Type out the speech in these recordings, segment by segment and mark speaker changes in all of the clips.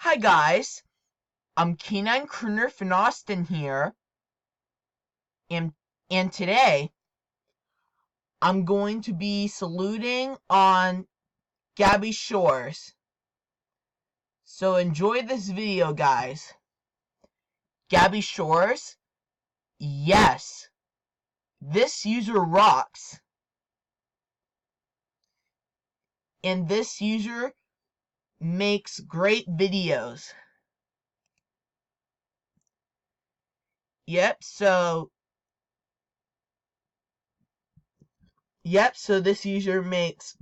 Speaker 1: Hi guys, I'm Canine Crooner from Austin here, and today I'm going to be saluting on Gabby Shores. So enjoy this video, guys. Gabby Shores? Yes, this user rocks, and this user makes great videos. So this user makes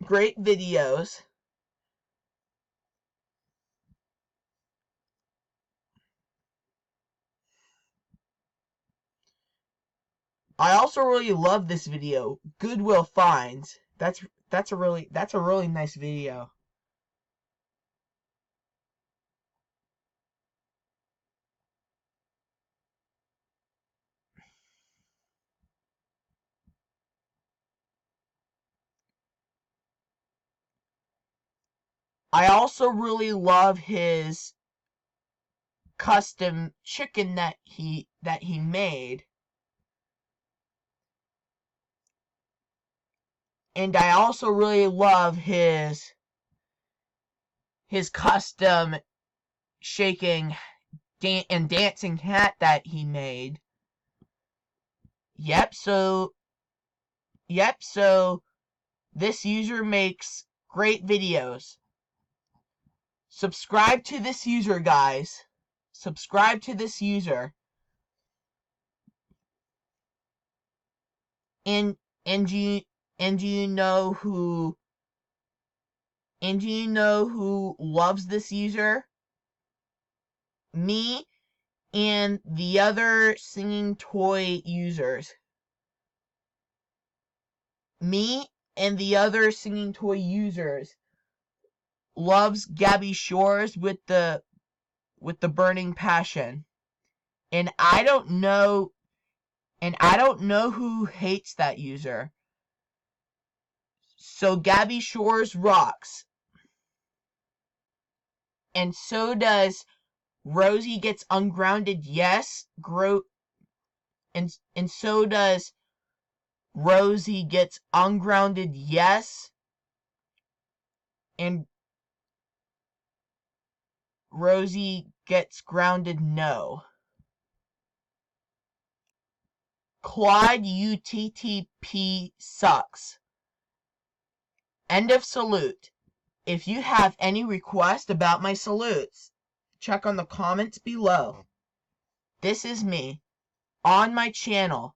Speaker 1: great videos. I also really love this video, Goodwill Finds. That's a really nice video. I also really love his custom chicken that he made. And I also really love his custom shaking and dancing hat that he made. So this user makes great videos. Subscribe to this user, guys. Subscribe to this user. And do you know who loves this user? Me and the other singing toy users. Me and the other singing toy users loves Gabby Shores with the burning passion. And I don't know who hates that user. So Gabby Shores rocks. And so does Rosie Gets Ungrounded, yes. And so does Rosie Gets Ungrounded, yes. And Rosie Gets Grounded, no. Claude UTTP sucks. End of salute. If you have any request about my salutes, check on the comments below. This is me, on my channel,